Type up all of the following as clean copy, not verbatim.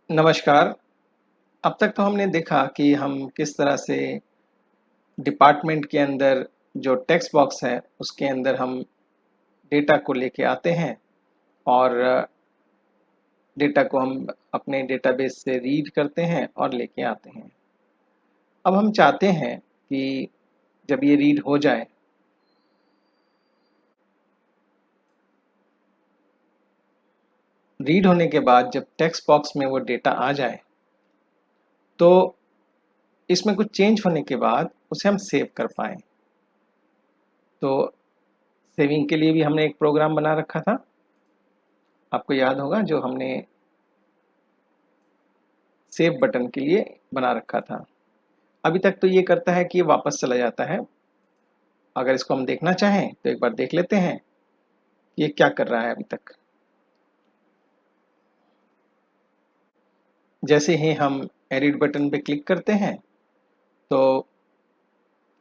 नमस्कार। अब तक तो हमने देखा कि हम किस तरह से डिपार्टमेंट के अंदर जो टेक्स्ट बॉक्स है, उसके अंदर हम डेटा को लेके आते हैं और डेटा को हम अपने डेटाबेस से रीड करते हैं और लेके आते हैं। अब हम चाहते हैं कि जब ये रीड हो जाए, रीड होने के बाद जब टेक्स्ट बॉक्स में वो डेटा आ जाए, तो इसमें कुछ चेंज होने के बाद उसे हम सेव कर पाएँ। तो सेविंग के लिए भी हमने एक प्रोग्राम बना रखा था, आपको याद होगा, जो हमने सेव बटन के लिए बना रखा था। अभी तक तो ये करता है कि ये वापस चला जाता है। अगर इसको हम देखना चाहें तो एक बार देख लेते हैं कि ये क्या कर रहा है अभी तक। जैसे ही हम एडिट बटन पे क्लिक करते हैं, तो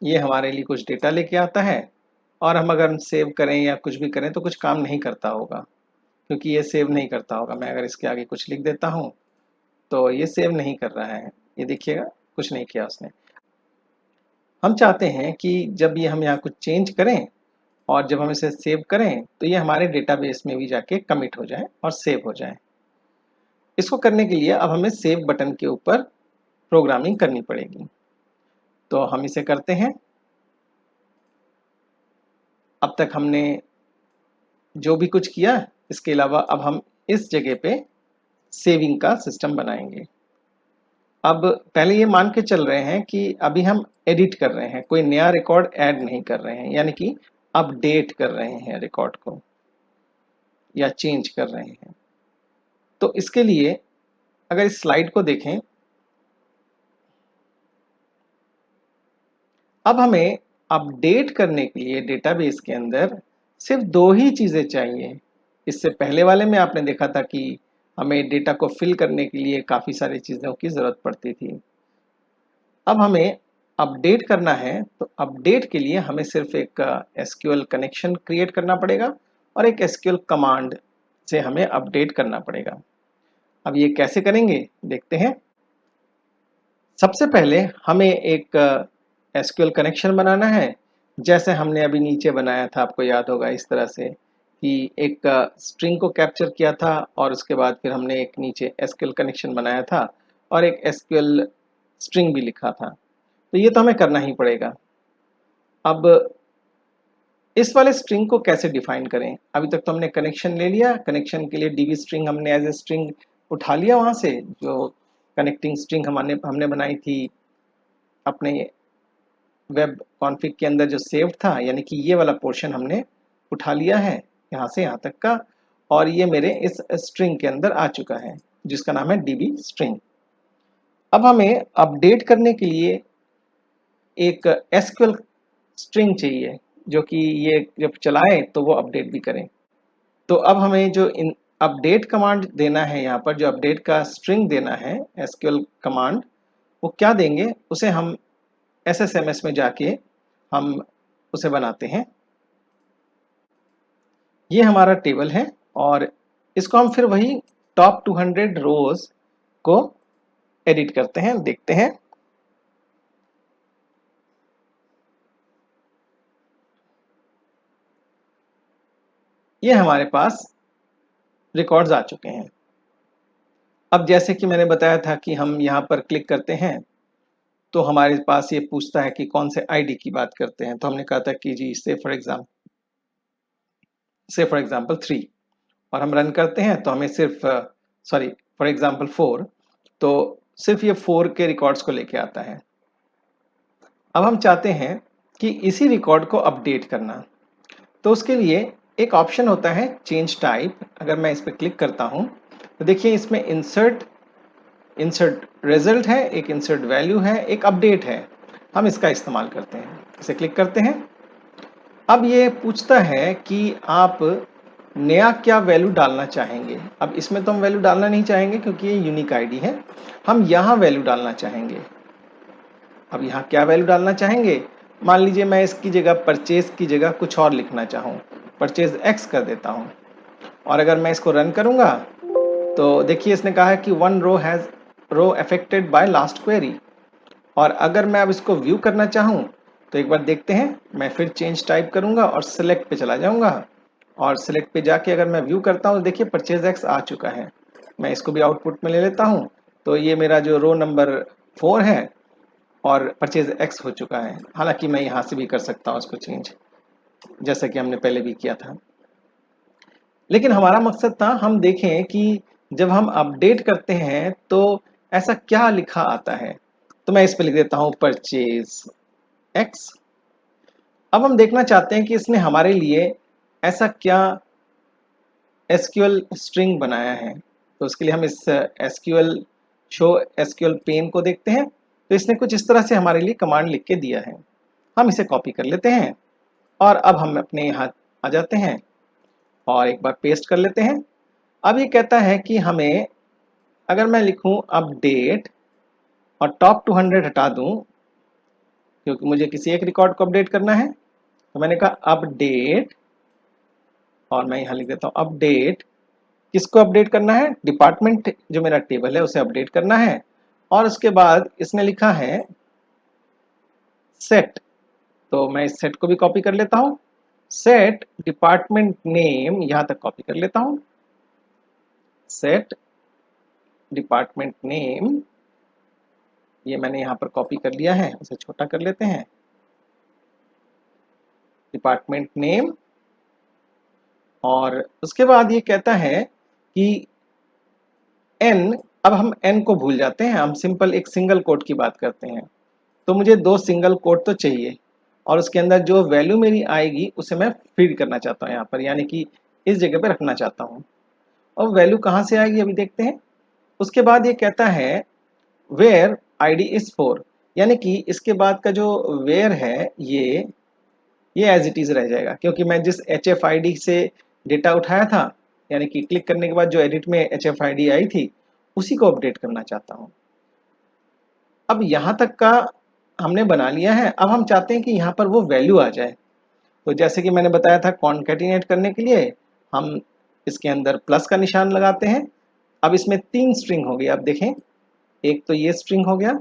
ये हमारे लिए कुछ डेटा लेके आता है और हम सेव करें या कुछ भी करें तो कुछ काम नहीं करता होगा, क्योंकि ये सेव नहीं करता होगा। मैं अगर इसके आगे कुछ लिख देता हूँ तो ये सेव नहीं कर रहा है। ये देखिएगा, कुछ नहीं किया उसने। हम चाहते हैं कि जब ये हम यहाँ कुछ चेंज करें और जब हम इसे सेव करें तो ये हमारे डेटाबेस में भी जाके कमिट हो जाए और सेव हो जाए। इसको करने के लिए अब हमें सेव बटन के ऊपर प्रोग्रामिंग करनी पड़ेगी। तो हम इसे करते हैं। अब तक हमने जो भी कुछ किया, इसके अलावा अब हम इस जगह पे सेविंग का सिस्टम बनाएंगे। अब पहले ये मान के चल रहे हैं कि अभी हम एडिट कर रहे हैं, कोई नया रिकॉर्ड ऐड नहीं कर रहे हैं, यानी कि अपडेट कर रहे हैं रिकॉर्ड को या चेंज कर रहे हैं। तो इसके लिए अगर इस स्लाइड को देखें, अब हमें अपडेट करने के लिए डेटाबेस के अंदर सिर्फ दो ही चीज़ें चाहिए। इससे पहले वाले में आपने देखा था कि हमें डेटा को फिल करने के लिए काफ़ी सारी चीज़ों की ज़रूरत पड़ती थी। अब हमें अपडेट करना है, तो अपडेट के लिए हमें सिर्फ एक एसक्यूएल कनेक्शन क्रिएट करना पड़ेगा और एक एसक्यूएल कमांड से हमें अपडेट करना पड़ेगा। अब ये कैसे करेंगे, देखते हैं। सबसे पहले हमें एक एसक्यूएल कनेक्शन बनाना है, जैसे हमने अभी नीचे बनाया था। आपको याद होगा इस तरह से कि एक स्ट्रिंग को कैप्चर किया था और उसके बाद फिर हमने एक नीचे एसक्यूएल कनेक्शन बनाया था और एक एसक्यूएल स्ट्रिंग भी लिखा था। तो ये तो हमें करना ही पड़ेगा। अब इस वाले स्ट्रिंग को कैसे डिफाइन करें? अभी तक तो हमने कनेक्शन ले लिया, कनेक्शन के लिए डीबी स्ट्रिंग हमने एज ए स्ट्रिंग उठा लिया वहां से, जो कनेक्टिंग स्ट्रिंग हमने बनाई थी अपने वेब कॉन्फ़िग के अंदर जो सेव था, यानी कि ये वाला पोर्शन हमने उठा लिया है यहाँ से यहाँ तक का, और ये मेरे इस स्ट्रिंग के अंदर आ चुका है जिसका नाम है डीबी स्ट्रिंग। अब हमें अपडेट करने के लिए एक एसक्यूएल स्ट्रिंग चाहिए, जो कि ये जब चलाएं तो वो अपडेट भी करें। तो अब हमें जो इन अपडेट कमांड देना है, यहाँ पर जो अपडेट का स्ट्रिंग देना है एसक्यूएल कमांड, वो क्या देंगे, उसे हम एसएसएमएस में जाके हम उसे बनाते हैं। ये हमारा टेबल है और इसको हम फिर वही टॉप 200 रोज को एडिट करते हैं, देखते हैं। ये हमारे पास रिकॉर्ड्स आ चुके हैं। अब जैसे कि मैंने बताया था कि हम यहाँ पर क्लिक करते हैं तो हमारे पास ये पूछता है कि कौन से आईडी की बात करते हैं। तो हमने कहा था कि जी से फॉर एग्जाम्पल 3, और हम रन करते हैं तो हमें सिर्फ फॉर एग्जाम्पल 4, तो सिर्फ ये 4 के रिकॉर्ड्स को लेके आता है। अब हम चाहते हैं कि इसी रिकॉर्ड को अपडेट करना, तो उसके लिए एक ऑप्शन होता है चेंज टाइप। अगर मैं इस पर क्लिक करता हूं तो देखिए इसमें इंसर्ट रिजल्ट है, एक इंसर्ट वैल्यू है, एक अपडेट है। हम इसका इस्तेमाल करते हैं, इसे क्लिक करते हैं। अब ये पूछता है कि आप नया क्या वैल्यू डालना चाहेंगे। अब इसमें तो हम वैल्यू डालना नहीं चाहेंगे क्योंकि ये यूनिक आईडी है, हम यहाँ वैल्यू डालना चाहेंगे। अब यहाँ क्या वैल्यू डालना चाहेंगे, मान लीजिए मैं इसकी जगह परचेज की जगह कुछ और लिखना चाहूँ, परचेज एक्स कर देता हूँ। और अगर मैं इसको रन करूँगा तो देखिए इसने कहा है कि one row affected by last query. और अगर मैं अब इसको व्यू करना चाहूँ तो एक बार देखते हैं, मैं फिर चेंज टाइप करूँगा और सिलेक्ट पे चला जाऊँगा, और सिलेक्ट पे जाके अगर मैं व्यू करता हूँ, देखिए परचेज एक्स आ चुका है। मैं इसको भी आउटपुट में ले लेता हूँ, तो ये मेरा जो रो नंबर 4 है और परचेज एक्स हो चुका है। हालांकि मैं यहाँ से भी कर सकता हूँ इसको चेंज, जैसा कि हमने पहले भी किया था। लेकिन हमारा मकसद था हम देखें कि जब हम अपडेट करते हैं तो ऐसा क्या लिखा आता है। तो मैं इस पे लिख देता हूँ परचेज एक्स। अब हम देखना चाहते हैं कि इसने हमारे लिए ऐसा क्या एसक्यूएल स्ट्रिंग बनाया है। तो उसके लिए हम इस एसक्यूएल शो एसक्यूएल पेन को देखते हैं। तो इसने कुछ इस तरह से हमारे लिए कमांड लिख के दिया है। हम इसे कॉपी कर लेते हैं और अब हम अपने यहाँ आ जाते हैं और एक बार पेस्ट कर लेते हैं। अब ये कहता है कि हमें, अगर मैं लिखूं अपडेट और टॉप 200 हटा दूं क्योंकि मुझे किसी एक रिकॉर्ड को अपडेट करना है, तो मैंने कहा अपडेट और मैं यहाँ लिख देता हूँ अपडेट। किसको अपडेट करना है? डिपार्टमेंट जो मेरा टेबल है उसे अपडेट करना है। और उसके बाद इसने लिखा है सेट, तो मैं इस सेट को भी कॉपी कर लेता हूँ। सेट डिपार्टमेंट नेम, यहाँ तक कॉपी कर लेता हूँ। सेट डिपार्टमेंट नेम, ये मैंने यहाँ पर कॉपी कर लिया है, उसे छोटा कर लेते हैं। डिपार्टमेंट नेम, और उसके बाद ये कहता है कि n, अब हम n को भूल जाते हैं, हम सिंपल एक सिंगल कोट की बात करते हैं। तो मुझे 2 सिंगल कोट तो चाहिए और उसके अंदर जो वैल्यू मेरी आएगी उसे मैं फीड करना चाहता हूँ यहाँ पर, यानी कि इस जगह पे रखना चाहता हूँ। और वैल्यू कहाँ से आएगी अभी देखते हैं। उसके बाद ये कहता है वेयर id इज 4, यानी कि इसके बाद का जो वेयर है ये एज इट इज रह जाएगा, क्योंकि मैं जिस HFID से डेटा उठाया था, यानी कि क्लिक करने के बाद जो एडिट में HFID आई थी उसी को अपडेट करना चाहता हूँ। अब यहाँ तक का हमने बना लिया है। अब हम चाहते हैं कि यहाँ पर वो वैल्यू आ जाए। तो जैसे कि मैंने बताया था, कॉन्कैटिनेट करने के लिए हम इसके अंदर प्लस का निशान लगाते हैं। अब इसमें 3 स्ट्रिंग हो गई, आप देखें, एक तो ये स्ट्रिंग हो गया,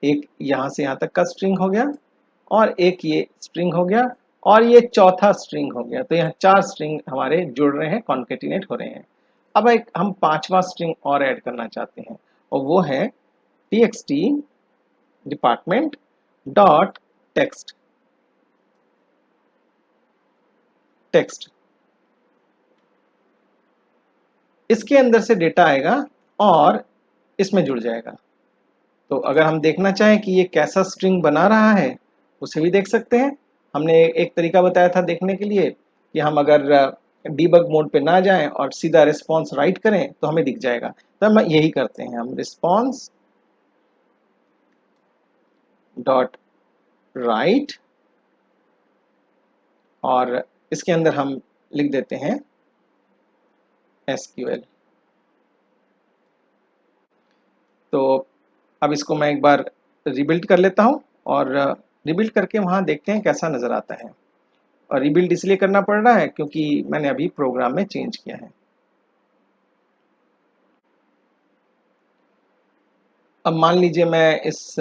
एक यहाँ से यहाँ तक का स्ट्रिंग हो गया, और एक ये स्ट्रिंग हो गया, और ये चौथा स्ट्रिंग हो गया। तो यहाँ 4 स्ट्रिंग हमारे जुड़ रहे हैं, कॉन्कैटिनेट हो रहे हैं। अब एक हम 5वां स्ट्रिंग और ऐड करना चाहते हैं, और वो है txt department dot text. Text, इसके अंदर से डेटा आएगा और इसमें जुड़ जाएगा। तो अगर हम देखना चाहें कि ये कैसा स्ट्रिंग बना रहा है, उसे भी देख सकते हैं। हमने एक तरीका बताया था देखने के लिए कि हम अगर डीबग मोड पे ना जाएं और सीधा रिस्पांस राइट करें तो हमें दिख जाएगा। तो हम यही करते हैं, हम रिस्पांस डॉट राइट और इसके अंदर हम लिख देते हैं SQL। तो अब इसको मैं एक बार रिबिल्ड कर लेता हूँ और रिबिल्ड करके वहाँ देखते हैं कैसा नज़र आता है। और रिबिल्ड इसलिए करना पड़ रहा है क्योंकि मैंने अभी प्रोग्राम में चेंज किया है। अब मान लीजिए मैं इस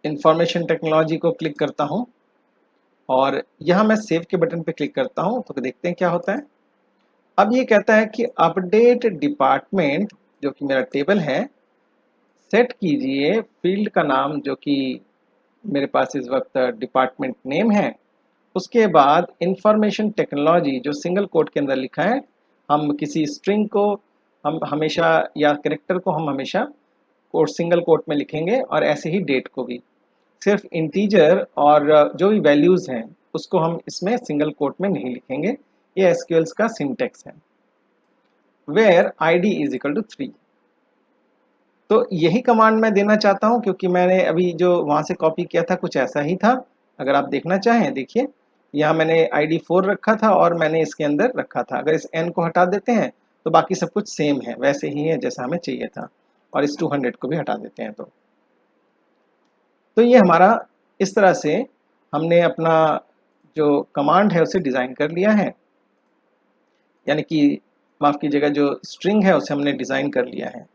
इंफॉर्मेशन टेक्नोलॉजी को क्लिक करता हूँ और यहाँ मैं सेव के बटन पे क्लिक करता हूँ, तो देखते हैं क्या होता है। अब ये कहता है कि अपडेट डिपार्टमेंट, जो कि मेरा टेबल है, सेट कीजिए फील्ड का नाम जो कि मेरे पास इस वक्त डिपार्टमेंट नेम है। उसके बाद इंफॉर्मेशन टेक्नोलॉजी जो सिंगल कोट के अंदर लिखा है, हम किसी स्ट्रिंग को हम हमेशा या कैरेक्टर को हम हमेशा कोट सिंगल कोट में लिखेंगे, और ऐसे ही डेट को भी। सिर्फ इंटीजर और जो भी वैल्यूज हैं उसको हम इसमें सिंगल कोट में नहीं लिखेंगे। ये एसक्यूएल का सिंटेक्स है। Where id is equal to 3। तो यही कमांड मैं देना चाहता हूं, क्योंकि मैंने अभी जो वहां से कॉपी किया था कुछ ऐसा ही था। अगर आप देखना चाहें, देखिए यहाँ मैंने ID 4 रखा था और मैंने इसके अंदर रखा था। अगर इस n को हटा देते हैं तो बाकी सब कुछ सेम है, वैसे ही है जैसा हमें चाहिए था। और इस 200 को भी हटा देते हैं तो ये हमारा, इस तरह से हमने अपना जो कमांड है उसे डिज़ाइन कर लिया है। यानी कि माफ़ कीजिएगा, जो स्ट्रिंग है उसे हमने डिज़ाइन कर लिया है।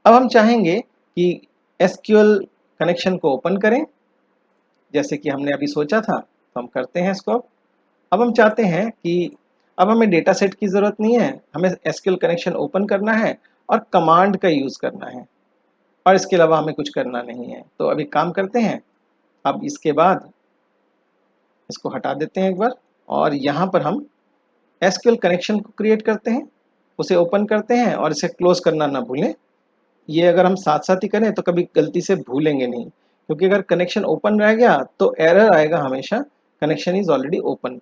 अब हम चाहेंगे कि एसक्यूएल कनेक्शन को ओपन करें, जैसे कि हमने अभी सोचा था, तो हम करते हैं इसको। अब हम चाहते हैं कि अब हमें डेटा सेट की ज़रूरत नहीं है, हमें एसक्यूएल कनेक्शन ओपन करना है और कमांड का यूज़ करना है, और इसके अलावा हमें कुछ करना नहीं है। तो अभी काम करते हैं। अब इसके बाद इसको हटा देते हैं एक बार, और यहाँ पर हम एसक्यूएल कनेक्शन को क्रिएट करते हैं, उसे ओपन करते हैं और इसे क्लोज करना ना भूलें। ये अगर हम साथ साथ ही करें तो कभी गलती से भूलेंगे नहीं, क्योंकि अगर कनेक्शन ओपन रह गया तो एरर आएगा हमेशा, कनेक्शन इज ऑलरेडी ओपन,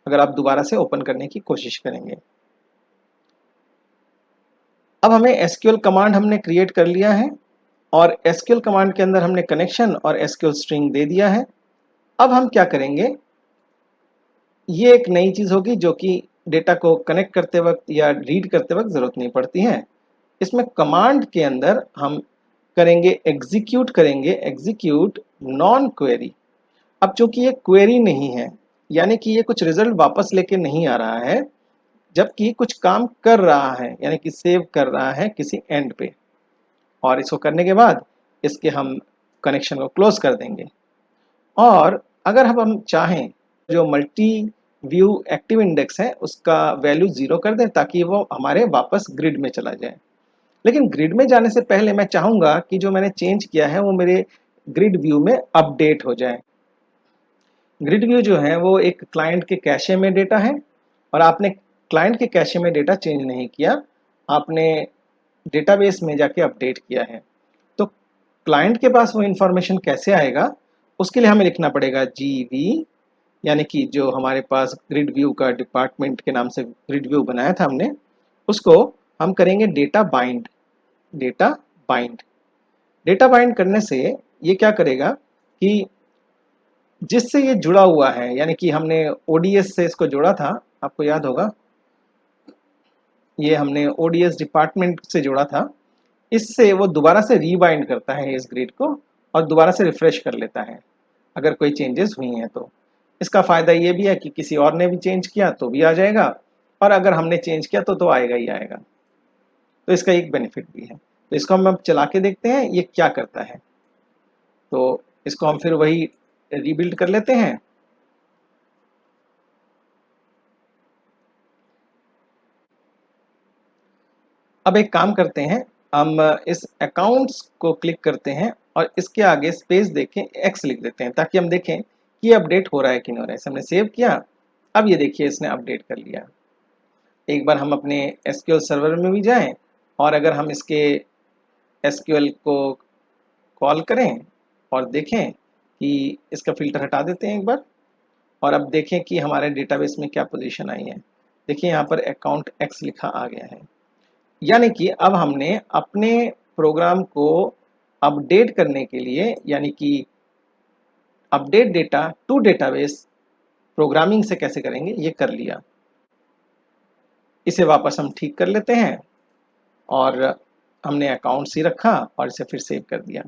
अगर आप दोबारा से ओपन करने की कोशिश करेंगे। अब हमें एसक्यूएल कमांड हमने क्रिएट कर लिया है, और एसक्यूएल कमांड के अंदर हमने कनेक्शन और एसक्यूएल स्ट्रिंग दे दिया है। अब हम क्या करेंगे, ये एक नई चीज होगी जो कि डेटा को कनेक्ट करते वक्त या रीड करते वक्त जरूरत नहीं पड़ती है। इसमें कमांड के अंदर हम करेंगे एग्जीक्यूट नॉन क्वेरी। अब चूंकि ये क्वेरी नहीं है, यानी कि ये कुछ रिजल्ट वापस लेके नहीं आ रहा है, जबकि कुछ काम कर रहा है, यानी कि सेव कर रहा है किसी एंड पे। और इसको करने के बाद इसके हम कनेक्शन को क्लोज कर देंगे। और अगर हम चाहें, जो मल्टी व्यू एक्टिव इंडेक्स है उसका वैल्यू 0 कर दें, ताकि वो हमारे वापस ग्रिड में चला जाए। लेकिन ग्रिड में जाने से पहले मैं चाहूंगा कि जो मैंने चेंज किया है वो मेरे ग्रिड व्यू में अपडेट हो जाए। ग्रिड व्यू जो है वो एक क्लाइंट के कैशे में डेटा है, और आपने क्लाइंट के कैशे में डेटा चेंज नहीं किया, आपने डेटाबेस में जाके अपडेट किया है। तो क्लाइंट के पास वो इंफॉर्मेशन कैसे आएगा, उसके लिए हमें लिखना पड़ेगा जीवी, यानी कि जो हमारे पास ग्रिड व्यू का डिपार्टमेंट के नाम से ग्रिड व्यू बनाया था हमने, उसको हम करेंगे data bind. Data bind data bind करने से ये क्या करेगा कि जिससे ये जुड़ा हुआ है, यानी कि हमने ओडीएस से इसको जोड़ा था, आपको याद होगा, ये हमने ओडीएस डिपार्टमेंट से जोड़ा था, इससे वो दोबारा से रीबाइंड करता है इस ग्रिड को, और दोबारा से रिफ्रेश कर लेता है अगर कोई चेंजेस हुई हैं तो। इसका फ़ायदा ये भी है कि किसी और ने भी चेंज किया तो भी आ जाएगा, और अगर हमने चेंज किया तो आएगा ही आएगा। तो इसका एक बेनिफिट भी है। तो इसको हम अब चला के देखते हैं ये क्या करता है। तो इसको हम फिर वही रीबिल्ड कर लेते हैं। अब एक काम करते हैं, हम इस अकाउंट्स को क्लिक करते हैं और इसके आगे स्पेस देखें एक्स लिख देते हैं, ताकि हम देखें कि ये अपडेट हो रहा है कि नहीं हो रहा है। हमने सेव किया, अब ये देखिए इसने अपडेट कर लिया। एक बार हम अपने एसक्यूएल सर्वर में भी जाएं, और अगर हम इसके एसक्यूएल को कॉल करें और देखें कि इसका फिल्टर हटा देते हैं एक बार, और अब देखें कि हमारे डेटाबेस में क्या पोजीशन आई है। देखिए यहाँ पर अकाउंट एक्स लिखा आ गया है, यानी कि अब हमने अपने प्रोग्राम को अपडेट करने के लिए, यानी कि update data to database programming से कैसे करेंगे ये कर लिया। इसे वापस हम ठीक कर लेते हैं, और हमने अकाउंट ही रखा और इसे फिर सेव कर दिया।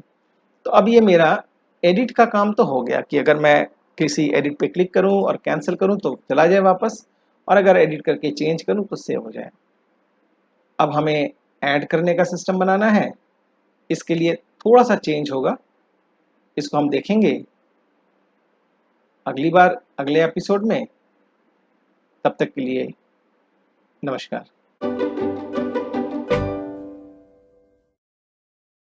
तो अब ये मेरा एडिट का काम तो हो गया कि अगर मैं किसी एडिट पे क्लिक करूं और कैंसिल करूं तो चला जाए वापस, और अगर एडिट करके चेंज करूं तो सेव हो जाए। अब हमें ऐड करने का सिस्टम बनाना है, इसके लिए थोड़ा सा चेंज होगा, इसको हम देखेंगे अगली बार अगले एपिसोड में। तब तक के लिए नमस्कार।